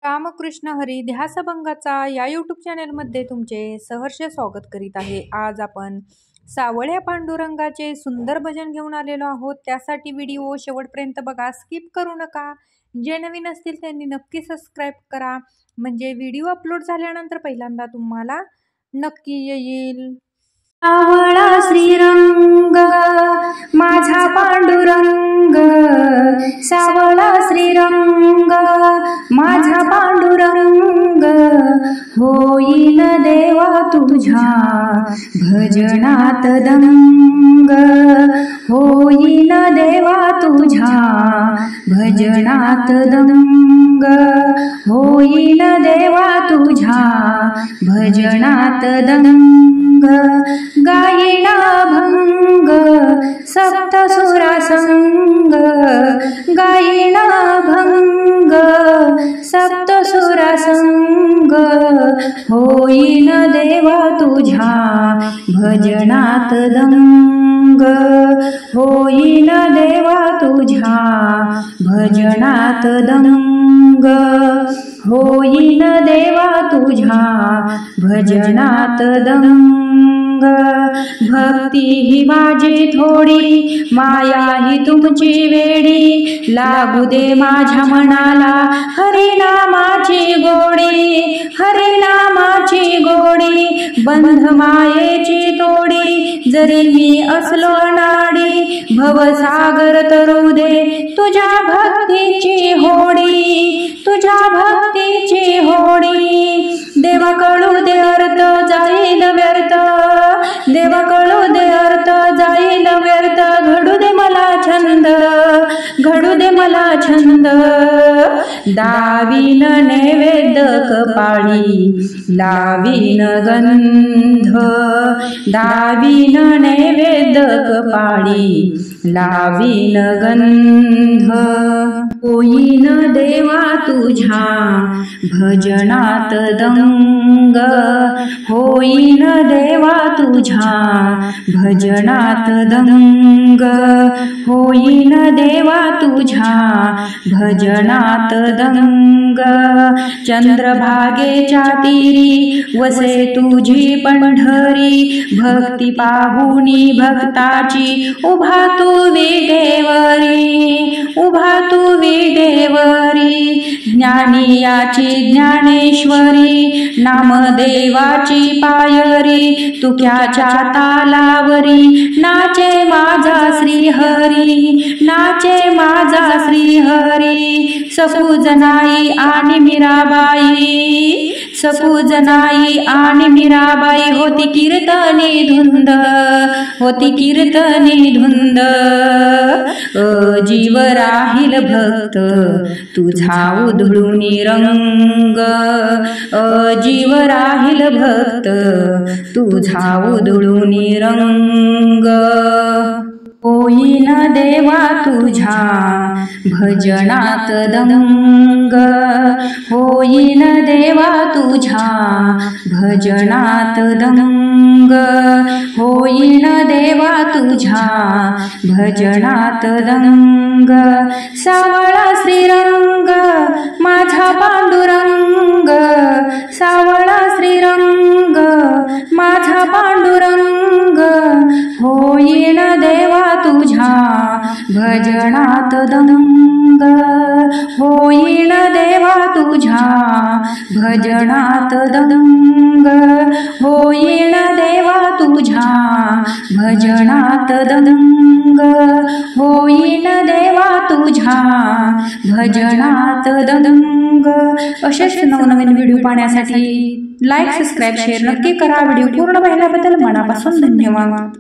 रामकृष्ण हरी ध्यासभंगाचा या यूट्यूब चॅनलमध्ये तुमचे सहर्ष स्वागत करीत आहे। आज आपण सावळ्या पांडुरंगाचे सुंदर भजन घेऊन आलेलो आहोत। त्यासाठी व्हिडिओ शेवटपर्यंत बघा, स्किप करू नका। जे नवीन असतील त्यांनी नक्की सबस्क्राइब करा, म्हणजे व्हिडिओ अपलोड झाल्यानंतर पहिल्यांदा तुम्हाला नक्की येईल। सावळा श्रीरंग माझा पांडुरंग, सावळा श्रीरंग माझा पांडुरंग, होईल देवा तुझ्या भजनात दंग, होईल देवा तुझ्या भजनात दंग, होईल देवा तुझ्या भजनात दंग, गायिना भंग सप्तसुरा संग, गायिना भंग सप्तसुरा संग, होईल देवा तुझ्या भजनात दंग, होईल देवा तुझ्या भजनात दंग, होईल देवा तुझ्या भजनात दंग, भक्ती ही माझी थोडी, माया ही तुमची वेडी, लागू दे माझ्या मनाला हरिनामाची गोडी, हरिनामाची गोडी, बंध मायेची तोडी, जरी मी असलो नाडी, भवसागर तरू दे तुझ्या भक्तीची होडी, तुझ्या भक्तीची होडी, देवा कळू दे अर्थ जाईल व्यर्थ, देवा कळू दे अर्थ जाईल व्यर्थ, घडू दे मला छंद, घडू दे मला छंद, दावीन नैवेद्य कपाळी लावीन गंध, दावीन नैवेद्य कपाळी लावीन गंध, होईन देवा तुझ्या भजनात दंग, होईन देवा तुझ्या भजनात दंग, होईन देवा तुझ्या भजनात दंग, चंद्रभागेच्या तीरी वसे तुझी पंढरी, भक्ती पाहुनी भक्ताची उभा तू विटेवरी, उभा तू विटेवरी, ज्ञानियाची ज्ञानेश्वरी, नामदेवाची पायरी, तुक्याच्या तालावरी नाचे माझा श्रीहरी, नाचे माझा श्रीहरी, सपूजनाई आणि मीराबाई, सपूजनाई आणि मीराबाई, होती कीर्तनी धुंद, होती कीर्तनी धुंद, जीव राहील भक्त तुझा उधळूनी रंग, जीव राहील भक्त तुझा उधळूनी रंग, होईन देवा तुझ्या भजनात दंग, होईन देवा तुझ्या भजनात दंग, होईन देवा तुझ्या भजनात दंग, सावळा श्रीरंग माझा पांडुरंग, सावळा श्रीरंग माझा पांडुरंग, होईन देवा तुझ्या भजनात दंग, होईन देवा तुझ्या भजनात दंग, होईन देवा तुझ्या भजनात दंग, होईन देवा तुझ्या भजनात दंग। असेच नवनवीन व्हिडिओ पाहण्यासाठी लाईक, सबस्क्राइब, शेअर नक्की करा। व्हिडिओ पूर्ण पाहिल्याबद्दल मनापासून धन्यवाद।